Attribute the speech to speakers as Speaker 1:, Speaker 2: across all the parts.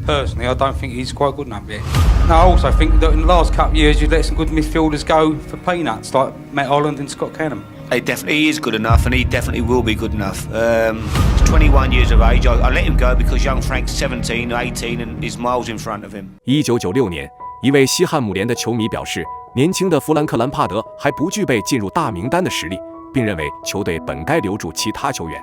Speaker 1: Personally, I don't think he's quite good enough yet. No, I also think that in the last couple of years, you've let some good midfielders go for peanuts, like Matt Holland and Scott Canham.
Speaker 2: He is good enough, and he definitely will be good enough. He's 21 years of age. I let him go because young Frank's 17, 18, and he's miles in front of him.
Speaker 3: 1996年，一位西汉姆联的球迷表示，年轻的弗兰克·兰帕德还不具备进入大名单的实力，并认为球队本该留住其他球员。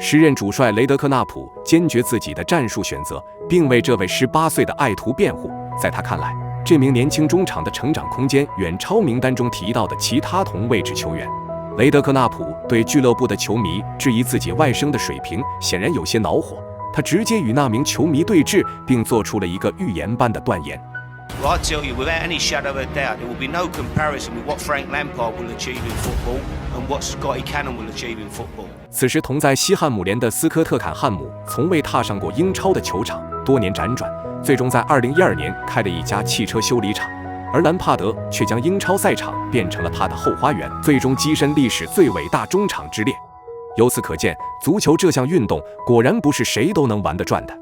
Speaker 3: 时任主帅雷德克纳普坚决自己的战术选择，并为这位18岁的爱徒辩护。在他看来，这名年轻中场的成长空间远超名单中提到的其他同位置球员。雷德克纳普对俱乐部的球迷质疑自己外甥的水平，显然有些恼火。他直接与那名球迷对峙，并做出了一个预言般的断言。
Speaker 2: Well, I tell you, without any shadow of a doubt, there will be no comparison with what Frank Lampard will achieve in football and what Scotty Canham will achieve in football.
Speaker 3: 此时同在西汉姆联的斯科特·坎汉姆从未踏上过英超的球场，多年辗转，最终在2012年开了一家汽车修理厂，而兰帕德却将英超赛场变成了他的后花园，最终跻身历史最伟大中场之列。由此可见，足球这项运动果然不是谁都能玩得转的。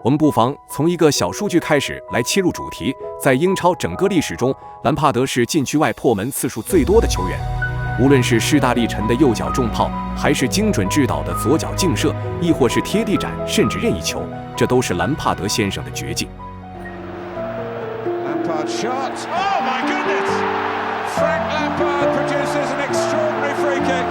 Speaker 3: 我们不妨从一个小数据开始来切入主题。在英超整个历史中，兰帕德是禁区外破门次数最多的球员。无论是势大力沉的右脚重炮，还是精准制导的左脚劲射，亦或是贴地斩，甚至任意球，这都是兰帕德先生的绝技。
Speaker 4: Lampard shot. Oh my goodness! Frank Lampard produces an extraordinary free kick.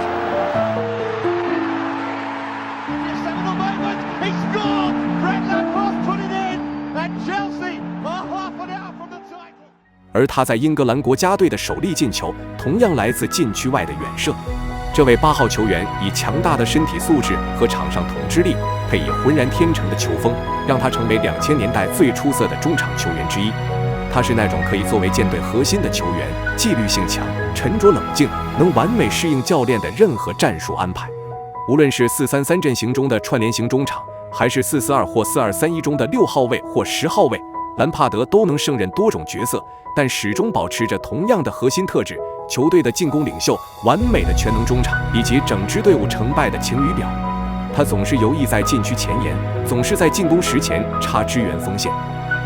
Speaker 5: Just another moment. He scored. Frank Lampard put it in, and Chelsea are half an hour from the title.
Speaker 3: 而他在英格兰国家队的首粒进球，同样来自禁区外的远射。这位8号球员以强大的身体素质和场上统治力，配以浑然天成的球风，让他成为2000年代最出色的中场球员之一。他是那种可以作为舰队核心的球员，纪律性强，沉着冷静，能完美适应教练的任何战术安排。无论是4-3-3阵型中的串联型中场，还是4-4-2或4-2-3-1中的6号位或10号位，兰帕德都能胜任多种角色，但始终保持着同样的核心特质：球队的进攻领袖、完美的全能中场，以及整支队伍成败的晴雨表。他总是游弋在禁区前沿，总是在进攻时前插支援锋线。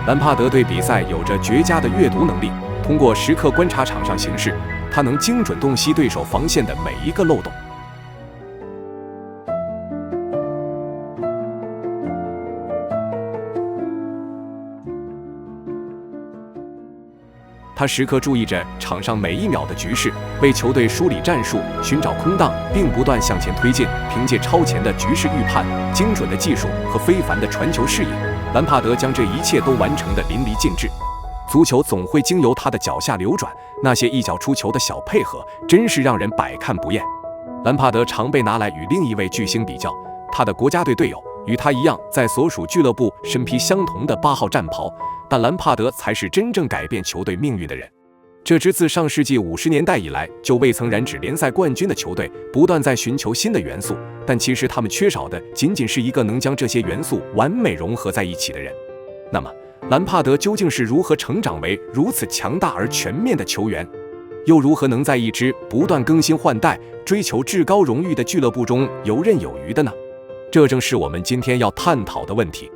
Speaker 3: 兰帕德对比赛有着绝佳的阅读能力，通过时刻观察场上形势，他能精准洞悉对手防线的每一个漏洞。他时刻注意着场上每一秒的局势，为球队梳理战术，寻找空档，并不断向前推进。凭借超前的局势预判、精准的技术和非凡的传球视野，兰帕德将这一切都完成得淋漓尽致。足球总会经由他的脚下流转，那些一脚出球的小配合，真是让人百看不厌。兰帕德常被拿来与另一位巨星比较，他的国家队队友与他一样，在所属俱乐部身披相同的8号战袍，但兰帕德才是真正改变球队命运的人。这支自上世纪50年代以来就未曾染指联赛冠军的球队，不断在寻求新的元素，但其实他们缺少的仅仅是一个能将这些元素完美融合在一起的人。那么，兰帕德究竟是如何成长为如此强大而全面的球员？又如何能在一支不断更新换代、追求至高荣誉的俱乐部中游刃有余的呢？这正是我们今天要探讨的问题。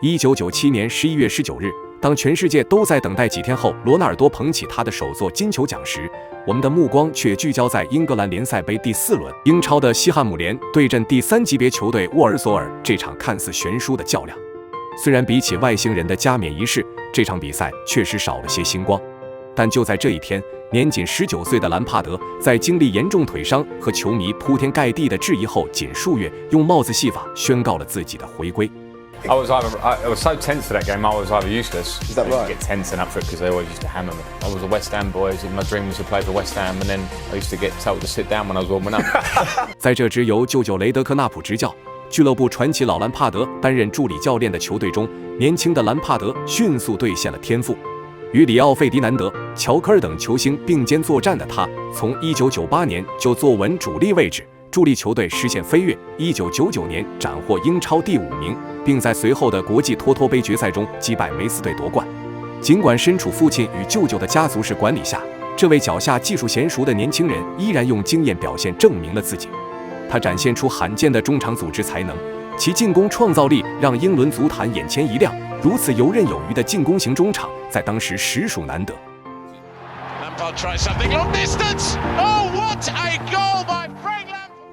Speaker 3: 1997年11月19日，当全世界都在等待几天后罗纳尔多捧起他的首座金球奖时，我们的目光却聚焦在英格兰联赛杯第4轮，英超的西汉姆联对阵第3级别球队沃尔索尔这场看似悬殊的较量。虽然比起外星人的加冕仪式，这场比赛确实少了些星光，但就在这一天，年仅19岁的兰帕德在经历严重腿伤和球迷铺天盖地的质疑后，仅数月用帽子戏法宣告了自己的回归。
Speaker 6: I was so tense for that game. I was either useless.
Speaker 4: Is that right?
Speaker 6: I used to get tense and up for it because they always used to hammer me. I was a West Ham boy. My dream was to play for West Ham, and then I used to get told to sit down when I was warming up.
Speaker 3: 在这支由舅舅雷德克纳普执教、俱乐部传奇老兰帕德担任助理教练的球队中，年轻的兰帕德迅速兑现了天赋。与里奥费迪南德、乔科尔等球星并肩作战的他，从1998年就坐稳主力位置，助力球队实现飞跃。1999年斩获英超第5名，并在随后的国际托托杯决赛中击败梅斯队夺冠。尽管身处父亲与舅舅的家族式管理下，这位脚下技术娴熟的年轻人依然用惊艳表现证明了自己。他展现出罕见的中场组织才能，其进攻创造力让英伦足坛眼前一亮。如此游刃有余的进攻型中场，在当时实属难得。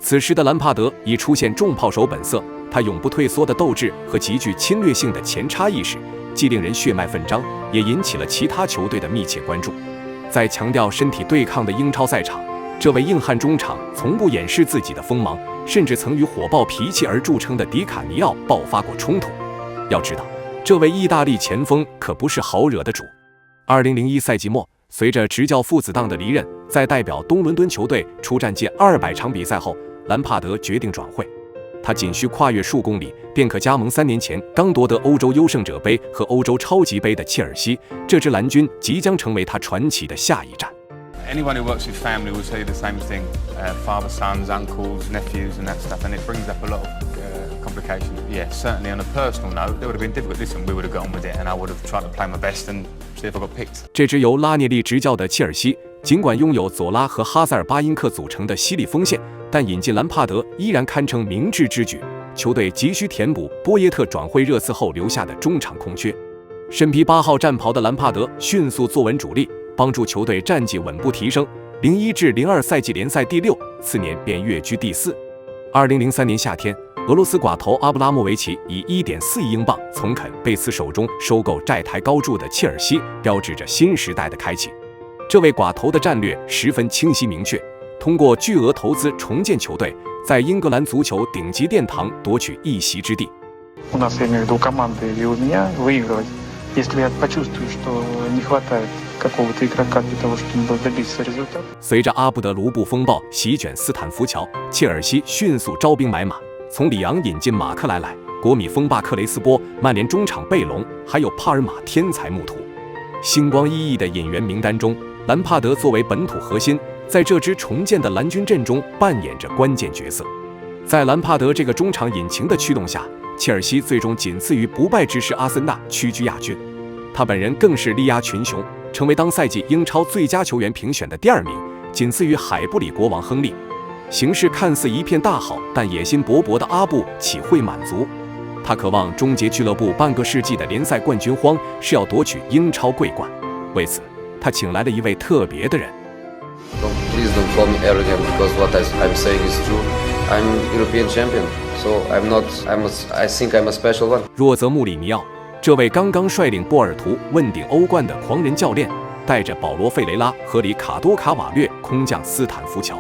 Speaker 3: 此时的兰帕德已出现重炮手本色，他永不退缩的斗志和极具侵略性的前插意识，既令人血脉奋张，也引起了其他球队的密切关注。在强调身体对抗的英超赛场，这位硬汉中场从不掩饰自己的锋芒，甚至曾与火爆脾气而著称的迪卡尼奥爆发过冲突。要知道，这位意大利前锋可不是好惹的主。2001赛季末，随着执教父子档的离任，在代表东伦敦球队出战近200场比赛后，兰帕德决定转会。他仅需跨越数公里，便可加盟3年前刚夺得欧洲优胜者杯和欧洲超级杯的切尔西。这支蓝军即将成为他传奇的下一站。
Speaker 7: Anyone who works with family will tell you the same thing: father, sons, uncles, nephews, and that stuff. And it brings up a lot of complications. Yeah, certainly on a personal note, it would have been difficult. Listen, we would have got on with it, and I would have tried to play my best and see if I got picked.
Speaker 3: 这支由拉涅利执教的切尔西，尽管拥有佐拉和哈塞尔巴因克组成的犀利锋线，但引进兰帕德依然堪称明智之举。球队急需填补波耶特转会热刺后留下的中场空缺。身披8号战袍的兰帕德迅速坐稳主力，帮助球队战绩稳步提升。01至02赛季联赛第6，次年便跃居第4。2003年夏天，俄罗斯寡头阿布拉莫维奇以1.4亿英镑从肯贝茨手中收购债台高筑的切尔西，标志着新时代的开启。这位寡头的战略十分清晰明确，通过巨额投资重建球队，在英格兰足球顶级殿堂夺取一席之地。
Speaker 8: У нас, я имею в виду, команды и у меня выигрывать, если я почувствую, что не хватает какого-то игрока для того, чтобы добиться результата.
Speaker 3: 随着阿布德卢布风暴席卷斯坦福桥，切尔西迅速招兵买马，从里昂引进马克莱莱，国米锋霸克雷斯波，曼联中场贝隆，还有帕尔马天才穆图。星光熠熠的引援名单中，兰帕德作为本土核心，在这支重建的蓝军阵中扮演着关键角色。在兰帕德这个中场引擎的驱动下，切尔西最终仅次于不败之师阿森纳，屈居亚军。他本人更是力压群雄，成为当赛季英超最佳球员评选的第2名，仅次于海布里国王亨利。形势看似一片大好，但野心勃勃的阿布岂会满足？他渴望终结俱乐部半个世纪的联赛冠军荒，是要夺取英超桂冠。为此，他请来了一位特别的人。
Speaker 9: Please don't call me arrogant because what I'm saying is true. I'm European champion, so I think I'm a special one.
Speaker 3: 若泽穆里尼奥，这位刚刚率领波尔图问鼎欧冠的狂人教练，带着保罗·费雷拉和里卡多·卡瓦略空降斯坦福桥。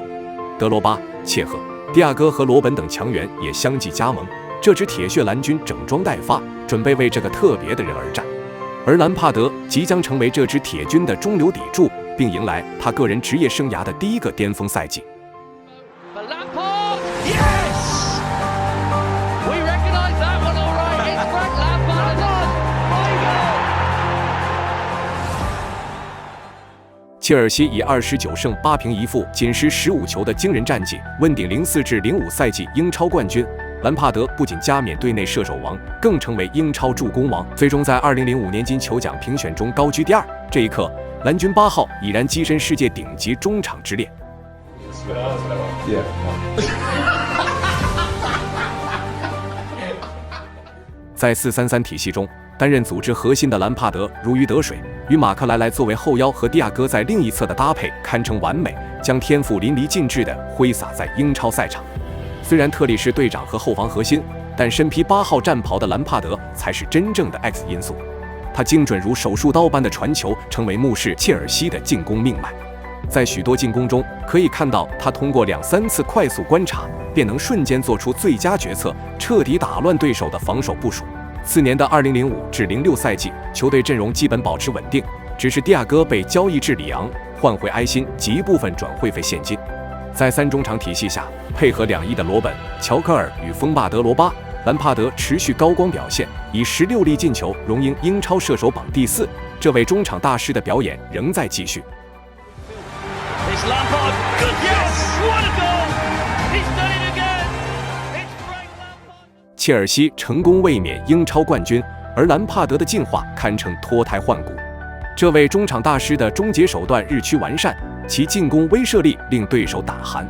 Speaker 3: 德罗巴、切赫、蒂亚戈和罗本等强援也相继加盟，这支铁血蓝军整装待发，准备为这个特别的人而战。而兰帕德即将成为这支铁军的中流砥柱，并迎来他个人职业生涯的第一个巅峰赛季。切尔西以29胜8平1负，仅失15球的惊人战绩，问鼎04至05赛季英超冠军。兰帕德不仅加冕队内射手王，更成为英超助攻王，最终在2005年金球奖评选中高居第2。这一刻，蓝军8号已然跻身世界顶级中场之列。在4-3-3体系中，担任组织核心的兰帕德如鱼得水，与马克莱莱作为后腰和蒂亚戈在另一侧的搭配堪称完美，将天赋淋漓尽致地挥洒在英超赛场。虽然特里是队长和后防核心，但身披8号战袍的兰帕德才是真正的 X 因素。他精准如手术刀般的传球，成为目视切尔西的进攻命脉。在许多进攻中，可以看到他通过2-3次快速观察，便能瞬间做出最佳决策，彻底打乱对手的防守部署。次年的2005至06赛季，球队阵容基本保持稳定，只是蒂亚戈被交易至里昂，换回埃辛及一部分转会费现金。在3中场体系下，配合2翼的罗本、乔科尔与锋霸德罗巴，兰帕德持续高光表现，以16粒进球荣膺英超射手榜第4。这位中场大师的表演仍在继续。
Speaker 5: It's Lampard. Good yes! What a goal! He's done it.
Speaker 3: 切尔西成功卫冕英超冠军，而兰帕德的进化堪称脱胎换骨。这位中场大师的终结手段日趋完善，其进攻威慑力令对手胆寒。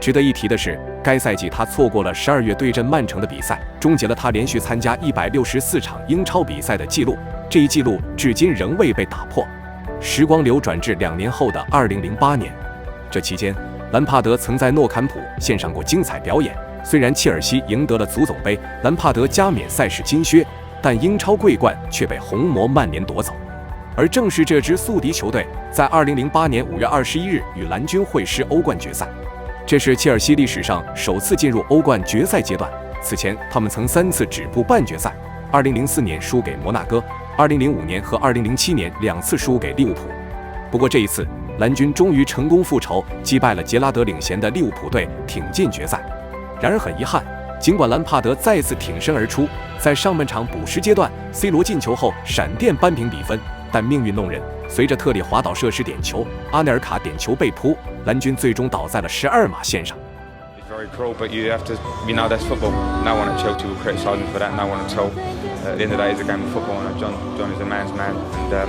Speaker 3: 值得一提的是，该赛季他错过了12月对阵曼城的比赛，终结了他连续参加164场英超比赛的纪录，这一纪录至今仍未被打破。时光流转至2年后的2008年，这期间，兰帕德曾在诺坎普献上过精彩表演。虽然切尔西赢得了足总杯，兰帕德加冕赛事金靴，但英超桂冠却被红魔曼联夺走。而正是这支宿敌球队，在2008年5月21日与蓝军会师欧冠决赛，这是切尔西历史上首次进入欧冠决赛阶段。此前，他们曾3次止步半决赛：2004年输给摩纳哥，2005年和2007年2次输给利物浦。不过这一次，蓝军终于成功复仇，击败了杰拉德领衔的利物浦队，挺进决赛。然而很遗憾，尽管兰帕德再次挺身而出，在上半场补时阶段 C 罗进球后闪电扳平比分，但命运弄人，随着特里滑倒射失点球，阿内尔卡点球被扑，蓝军最终倒在了12码线上。
Speaker 7: Very cruel, but you have to, that's football. No one at Chelsea will criticise him for that. No one at all. At the end of the day, it's a game of football, and John is a man's man, and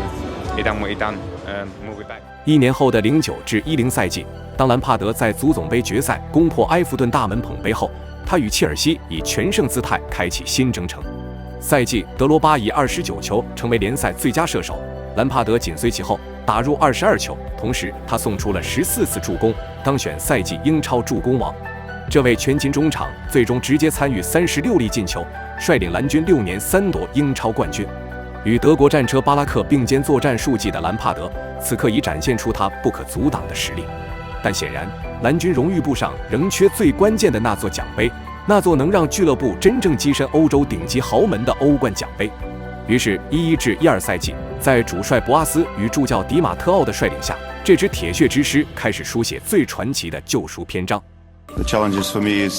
Speaker 7: he done what he done. We'll be back.
Speaker 3: 1年后的09至10赛季，当兰帕德在足总杯决赛攻破埃弗顿大门捧杯后，他与切尔西以全胜姿态开启新征程。赛季，德罗巴以29球成为联赛最佳射手，兰帕德紧随其后，打入22球，同时他送出了14次助攻，当选赛季英超助攻王。这位全勤中场最终直接参与36粒进球，率领蓝军6年3夺英超冠军。与德国战车巴拉克并肩作战数季的兰帕德，此刻已展现出他不可阻挡的实力。但显然，蓝军荣誉簿上仍缺最关键的那座奖杯，那座能让俱乐部真正跻身欧洲顶级豪门的欧冠奖杯。于是，11至12赛季，在主帅博阿斯与助教迪马特奥的率领下，这支铁血之师开始书写最传奇的救赎篇章。
Speaker 10: The challenges for me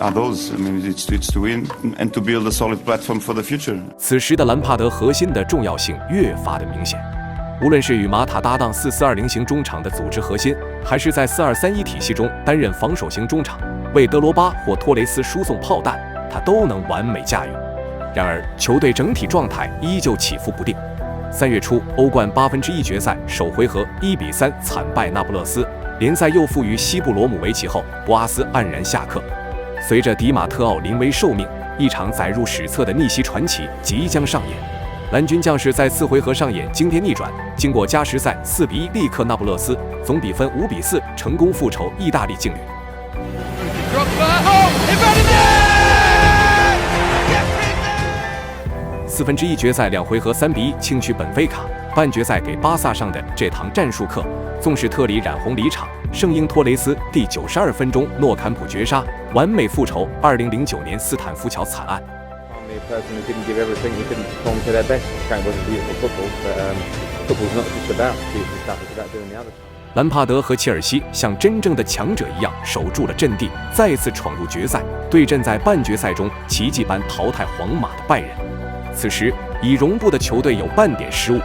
Speaker 10: are those. I mean, it's to win and to build a solid platform for the future.
Speaker 3: 此时的兰帕德核心的重要性越发的明显，无论是与马塔搭档4-4-2型中场的组织核心，还是在4-2-3-1体系中担任防守型中场，为德罗巴或托雷斯输送炮弹，他都能完美驾驭。然而，球队整体状态依旧起伏不定。3月初，欧冠1/8决赛首回合1-3惨败那不勒斯。联赛又负于西布罗姆维奇后，博阿斯黯然下课。随着迪马特奥临危受命，一场载入史册的逆袭传奇即将上演。蓝军将士在次回合上演惊天逆转，经过加时赛4-1力克那不勒斯，总比分5-4，成功复仇意大利劲旅。1/4决赛2回合3-1轻取本菲卡。半决赛给巴萨上的这堂战术课，纵使特里染红离场，圣婴托雷斯第92分钟诺坎普绝杀，完美复仇2009年斯坦福桥惨案。兰帕德和切尔西像真正的强者一样守住了阵地，再次闯入决赛，对阵在半决赛中奇迹般淘汰皇马的拜仁。此时已荣布的球队有半点失误。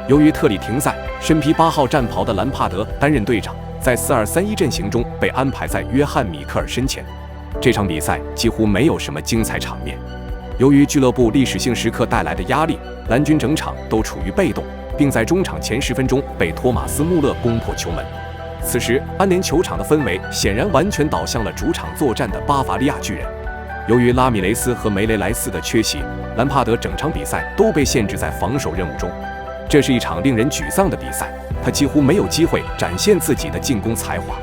Speaker 3: 由于特里停赛，身披8号战袍的兰帕德担任队长，在4-2-3-1阵型中被安排在约翰米克尔身前。这场比赛几乎没有什么精彩场面。由于俱乐部历史性时刻带来的压力，蓝军整场都处于被动，并在中场前10分钟被托马斯·穆勒攻破球门。此时，安联球场的氛围显然完全倒向了主场作战的巴伐利亚巨人。由于拉米雷斯和梅雷莱斯的缺席，兰帕德整场比赛都被限制在防守任务中。这是一场令人沮丧的比赛，他几乎没有机会展现自己的进攻才华。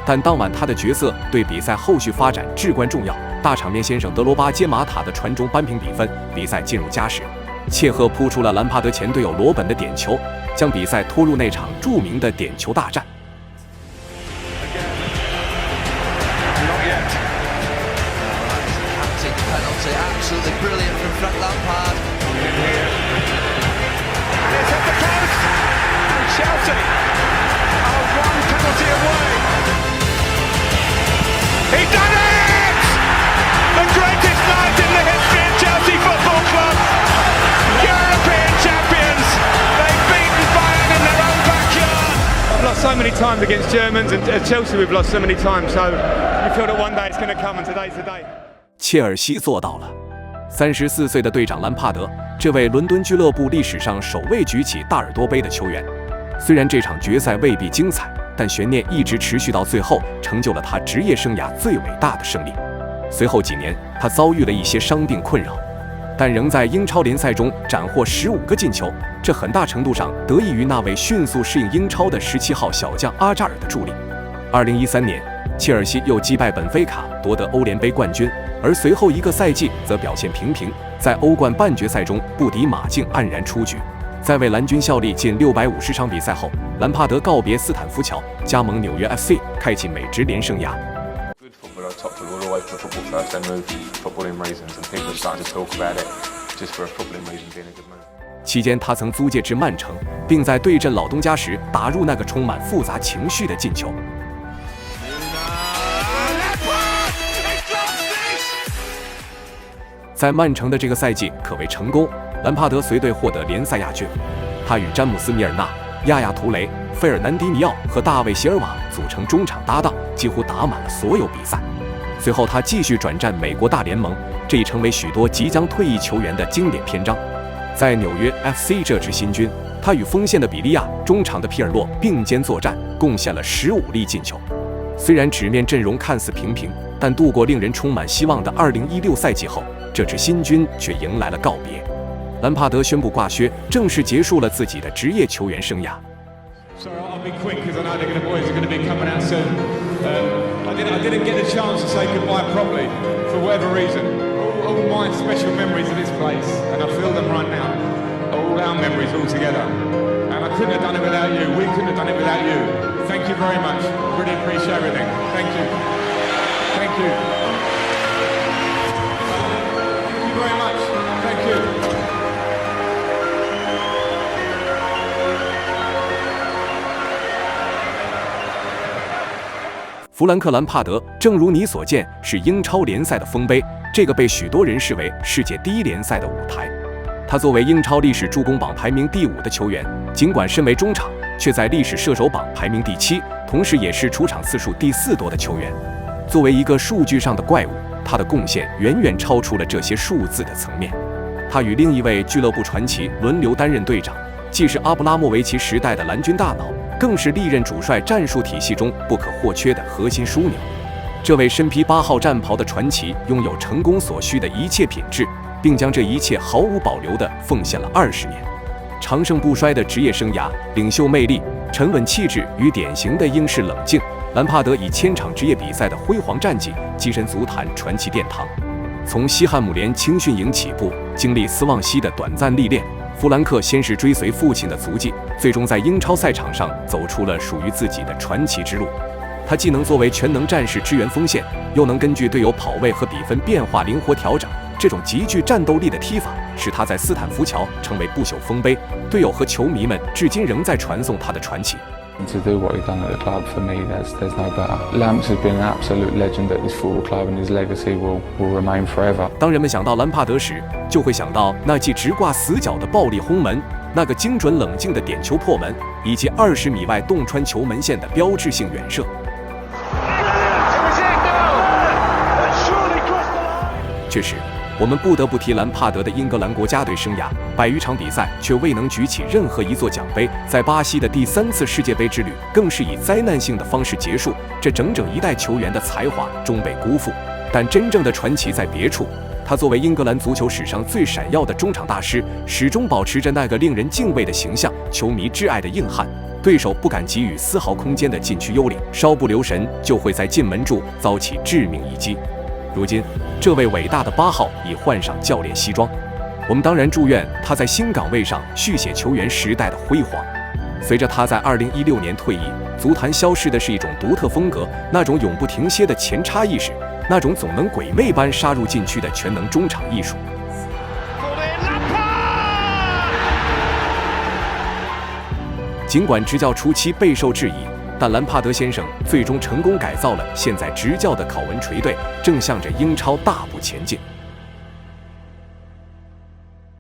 Speaker 3: 但当晚他的角色对比赛后续发展至关重要。大场面先生德罗巴接马塔的传中扳平比分，比赛进入加时。切赫扑出了兰帕德前队友罗本的点球，将比赛拖入那场著名的点球大战。
Speaker 4: Chelsea are one penalty away. He done it! The greatest night in the history of Chelsea Football Club. European champions. They've beaten Bayern in their own backyard. I've lost so many times against Germans, and at Chelsea we've lost so many times. So you feel that one day it's going to come, and today's the day.
Speaker 3: 切尔西做到了。34岁的队长兰帕德，这位伦敦俱乐部历史上首位举起大耳朵杯的球员，虽然这场决赛未必精彩，但悬念一直持续到最后，成就了他职业生涯最伟大的胜利。随后几年，他遭遇了一些伤病困扰，但仍在英超联赛中斩获15个进球，这很大程度上得益于那位迅速适应英超的17号小将阿扎尔的助力。2013年，切尔西又击败本菲卡夺得欧联杯冠军，而随后一个赛季则表现平平，在欧冠半决赛中不敌马竞黯然出局。在为蓝军效力近650场比赛后，兰帕德告别斯坦福桥，加盟纽约 FC， 开启美职联生涯。
Speaker 11: Top football, always put football first, then move footballing reasons, and people are starting to talk about it just for a footballing reason being a good move.
Speaker 3: 期间，他曾租借至曼城，并在对阵老东家时打入那个充满复杂情绪的进球。在曼城的这个赛季可谓成功，兰帕德随队获得联赛亚军。他与詹姆斯·米尔纳、亚亚图雷、费尔南迪尼奥和大卫·席尔瓦组成中场搭档，几乎打满了所有比赛。随后他继续转战美国大联盟，这已成为许多即将退役球员的经典篇章。在纽约 FC 这支新军，他与锋线的比利亚、中场的皮尔洛并肩作战，贡献了15粒进球。虽然纸面阵容看似平平，但度过令人充满希望的2016赛季后，这支新军却迎来了告别。兰帕德宣布挂靴，正式结束了自己的职业球员生涯。
Speaker 4: So I'll be quick because I know the boys are going to be coming out soon. I didn't get the chance to say goodbye properly for whatever reason. All my special memories of this place, and I feel them right now. All our memories all together. And I couldn't have done it without you. We couldn't have done it without you. Thank you very much. Really appreciate everything. Thank you. Thank you. Thank you very much. Thank you.
Speaker 3: 弗兰克·兰帕德，正如你所见，是英超联赛的丰碑，这个被许多人视为世界第一联赛的舞台。他作为英超历史助攻榜排名第5的球员，尽管身为中场，却在历史射手榜排名第7，同时也是出场次数第4多的球员。作为一个数据上的怪物，他的贡献远远超出了这些数字的层面。他与另一位俱乐部传奇轮流担任队长，既是阿布拉莫维奇时代的蓝军大脑，更是历任主帅战术体系中不可或缺的核心枢纽。这位身披8号战袍的传奇拥有成功所需的一切品质，并将这一切毫无保留地奉献了20年。长盛不衰的职业生涯，领袖魅力、沉稳气质与典型的英式冷静，兰帕德以1000场职业比赛的辉煌战绩跻身足坛传奇殿堂。从西汉姆联青训营起步，经历斯旺西的短暂历练，弗兰克先是追随父亲的足迹，最终在英超赛场上走出了属于自己的传奇之路。他既能作为全能战士支援锋线，又能根据队友跑位和比分变化灵活调整。这种极具战斗力的踢法，使他在斯坦福桥成为不朽丰碑。队友和球迷们至今仍在传颂他的传奇。
Speaker 8: To do what he's done at the club, for me, there's no better. Lamps has been an absolute legend at this football club, and his legacy will remain forever.
Speaker 3: 当人们想到兰帕德时，就会想到那记直挂死角的暴力轰门，那个精准冷静的点球破门，以及20米外洞穿球门线的标志性远射。确实，我们不得不提兰帕德的英格兰国家队生涯，100余场比赛却未能举起任何一座奖杯，在巴西的第3次世界杯之旅更是以灾难性的方式结束，这整整一代球员的才华终被辜负。但真正的传奇在别处，他作为英格兰足球史上最闪耀的中场大师，始终保持着那个令人敬畏的形象，球迷挚爱的硬汉，对手不敢给予丝毫空间的禁区幽灵，稍不留神就会在进门处遭起致命一击。如今，这位伟大的8号已换上教练西装，我们当然祝愿他在新岗位上续写球员时代的辉煌。随着他在2016年退役，足坛消逝的是一种独特风格，那种永不停歇的前插意识，那种总能鬼魅般杀入禁区的全能中场艺术。尽管执教初期备受质疑，但兰帕德先生最终成功改造了现在执教的考文垂队，正向着英超大步前进。